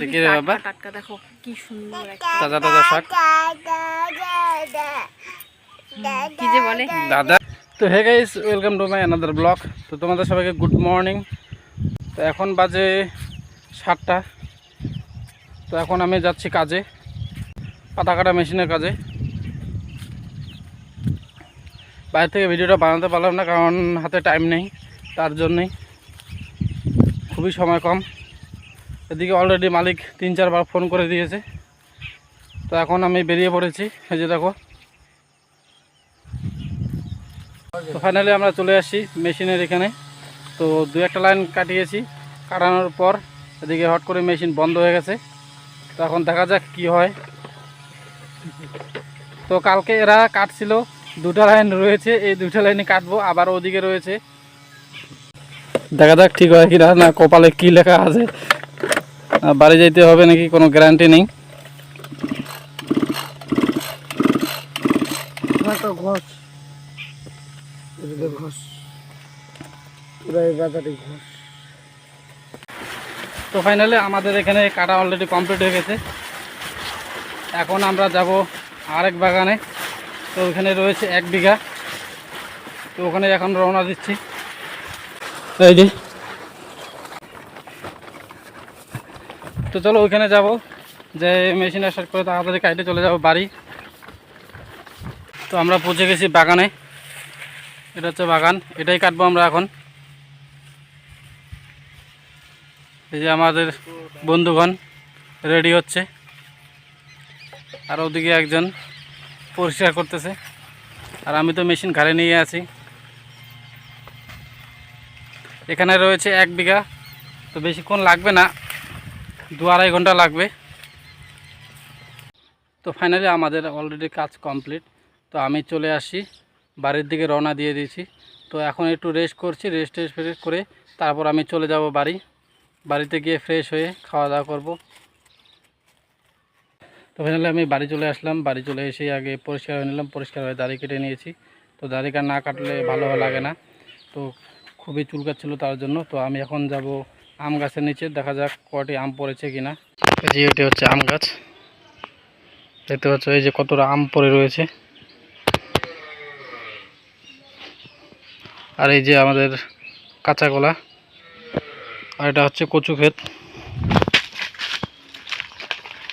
দেখি রে বাবা, টাটকা দেখো কি সুন্দর তাজা তাজা শাক। কি যে বলে দাদা। তো hey guys, welcome to my another blog. তো তোমাদের সবাইকে গুড মর্নিং। তো এখন বাজে 7টা। তো এখন আমি যাচ্ছি কাজে, পাতা কাটা মেশিনের কাজে। বাইরে থেকে ভিডিওটা বানাতে পারলাম না, কারণ হাতে টাইম নেই, তার জন্যই। খুবই সময় কম। এদিকে অলরেডি মালিক 3-4 বার ফোন করে দিয়েছে। তো এখন আমি বেরিয়ে পড়েছি, এই যে দেখো। তো ফাইনালি আমরা চলে আসছি মেশিনের এখানে। তো 2-1টা লাইন কাটিয়েছি, কাটানোর পর এদিকে হট করে মেশিন বন্ধ হয়ে গেছে। তো এখন দেখা যাক কি হয়। তো কালকে এরা কাটছিল, 2টা লাইন রয়েছে, এই 2টা লাইনে কাটবো। আবার ওদিকে রয়েছে, দেখা যাক ঠিক হয় কিনা, না কপালে কি লেখা আছে, বাড়ি যাইতে হবে নাকি কোনো গ্যারান্টি নেই। তো ফাইনালি আমাদের এখানে কাটা অলরেডি কমপ্লিট হয়ে গেছে। এখন আমরা যাব আরেক বাগানে। তো ওখানে রয়েছে 1 বিঘা। তো ওখানে এখন রওনা দিচ্ছি। এই যে, তো চলো ওইখানে যাব, যে মেশিন স্টার্ট করে তাড়াতাড়ি কাটে চলে যাব বাড়ি। তো আমরা পৌঁছে গেছি বাগানে। এটা হচ্ছে বাগান, এটাই কাটবো আমরা এখন। এই যে আমাদের বন্ধুগণ রেডি হচ্ছে, আর ওদিকে একজন পরিষ্কার করতেছে, আর আমি তো মেশিন ঘাড়ে নিয়ে আছি। এখানে রয়েছে 1 বিঘা। তো বেশিক্ষণ লাগবে না, 2-2.5 ঘন্টা লাগবে। তো ফাইনালি আমাদের অলরেডি কাজ কমপ্লিট। তো আমি চলে আসি বাড়ির দিকে, রওনা দিয়ে দিয়েছি। তো এখন একটু রেস্ট করছি, রেস্ট করে তারপর আমি চলে যাব বাড়িতে গিয়ে ফ্রেশ হয়ে খাওয়া দাওয়া করব। তো ফাইনালি আমি বাড়ি চলে আসলাম। বাড়ি চলে এসে আগে পরিষ্কার হয়ে নিলাম, পরিষ্কার হয়ে দাড়ি কেটে নিয়েছি। তো দাড়ি না কাটলে ভালো লাগে না, তো খুবই চুলকাচ্ছিল তার জন্য। তো আমি এখন যাব আম গাছের নিচে, দেখা যাক কয়টি আম পড়েছে কিনা। এই যে এটি হচ্ছে আম গাছ, দেখতে পাচ্ছ এই যে কতটা আম পড়ে রয়েছে। আর এই যে আমাদের কাঁচা কলা, আর এটা হচ্ছে কচু ক্ষেত।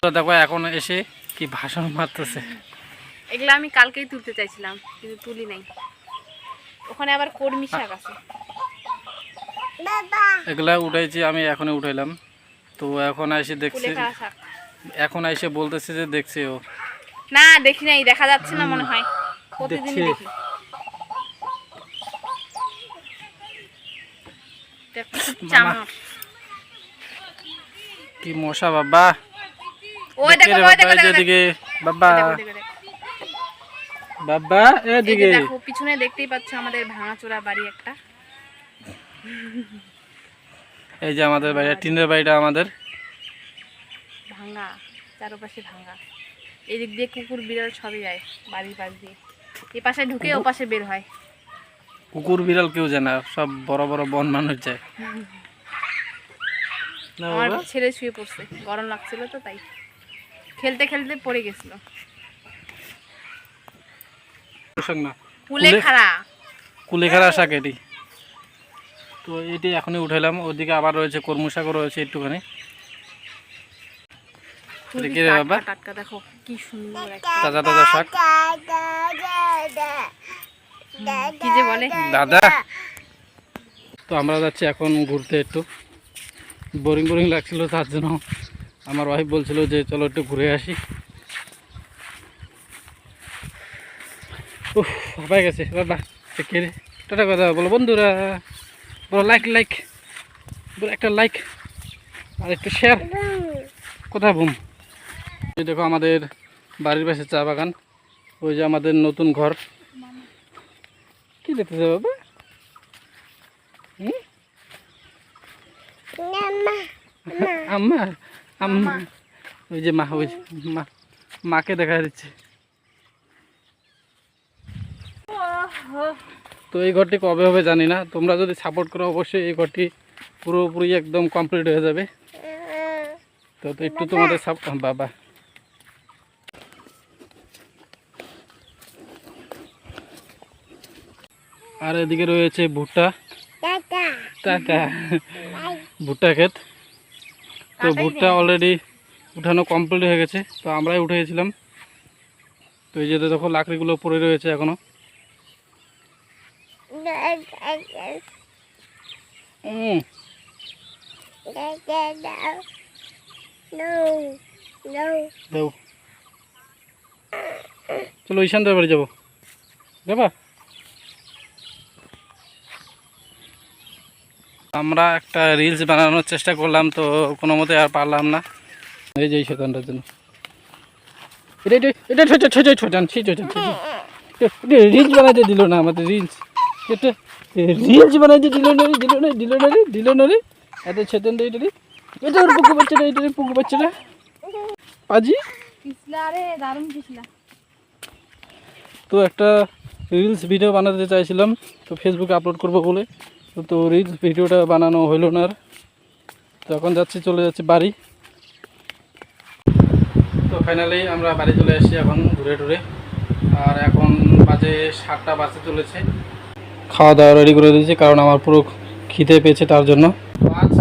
তো দেখো এখন এসে কি ভাষণ মারতেছে। এগুলো আমি কালকেই তুলতে চাইছিলাম, কিন্তু তুলি নাই। ওখানে আবার কর্মী শাক আছে, এগুলা উঠাইছি আমি, এখনই উঠাইলাম। তো এখন এসে দেখছি, এখন এসে বলতেছে যে দেখছি ও। না দেখি নাই, দেখা যাচ্ছে না মনে হয়, প্রতিদিনই দেখি। কি মশা বাবা, ওই দেখো ওই দেখো এদিকে বাবা, বাবা এদিকে দেখো, পিছনে দেখতেই পাচ্ছ আমাদের ভাঙাচোরা বাড়ি একটা। এই যে আমাদের বাড়ি, টিনের বাড়িটা আমাদের ভাঙা, চারপাশে ভাঙা। এই দিক দিয়ে কুকুর বিড়াল সবই যায় বাড়ির পাশ দিয়ে, এই পাশে ঢুকে ও পাশে বের হয়। কুকুর বিড়াল কেউ যায় না, সব বড় বড় বন মানুষ যায়। আমার ছেলে শুয়ে পড়ছে, গরম লাগছিল তো তাই খেলতে খেলতে পড়ে গেছিল। কুলেখাড়া শাক এটি। তো এটি এখনই উঠাইলাম। ওদিকে আবার রয়েছে কর্মী শাকও রয়েছে একটুখানি। বাবা, টাটকা দেখো কি সুন্দর তাজা তাজা শাক। কি যে বলে দাদা। তো আমরা যাচ্ছি এখন ঘুরতে, একটু বোরিং লাগছিল, তার জন্য আমার ওয়াইফ বলছিল যে চলো একটু ঘুরে আসি। উফ, ভাবাই গেছে বাবা। টাটা কথা বলো বন্ধুরা, বলো লাইক, বলো একটা লাইক আর একটু শেয়ার। কোথায় বুম। দেখো আমাদের বাড়ির পাশে চা বাগান, ওই যে আমাদের নতুন ঘর। কি দেখতেছে বাবা? আম্মা আম্মা, ওই যে মা, ওই মাকে দেখা দিচ্ছে। তো এই ঘরটি কবে হবে জানি না, তোমরা যদি সাপোর্ট করো অবশ্যই এই ঘরটি পুরোপুরি একদম কমপ্লিট হয়ে যাবে। তো তো একটু তোমাদের সব বাবা আর এদিকে রয়েছে ভুট্টা টাটা ভুট্টা ক্ষেত। তো ভুট্টা অলরেডি উঠানো কমপ্লিট হয়ে গেছে, তো আমরাই উঠে গেছিলাম। তো এই যে দেখো লাকড়িগুলো পড়ে রয়েছে এখনো। দাও চলো ঈশানদের বাড়ি যাবো, যাবা? আমরা একটা রিলস বানানোর চেষ্টা করলাম, তো কোনো মতে আর পারলাম না। এই যে এই শতানটার জন্য এটা এটা এটা ছোটান সেই ছোটান রিলস বানাইতে দিল না আমাদের। রিলস এটা রিলস বানাইতে দিল না রে এত ছেতন এটা রে, এটা ওর পুকুর বাচ্চাটা, এটা পুকুর বাচ্চাটা পাজি। পিছলা রে, দারুণ পিছলা। তো একটা রিলস ভিডিও বানাতে চাইছিলাম, তো ফেসবুকে আপলোড করবো বলে, তো রিলস ভিডিওটা বানানো হইল না আর। তো এখন যাচ্ছি, চলে যাচ্ছি বাড়ি। তো ফাইনালি আমরা বাড়ি চলে আসছি এখন ঘুরে টুরে। আর এখন বাজে 7টা বাজতে চলেছে। খাওয়া দাওয়া রেডি করে দিয়েছি, কারণ আমার পুরো খিদে পেয়েছে তার জন্য। আজ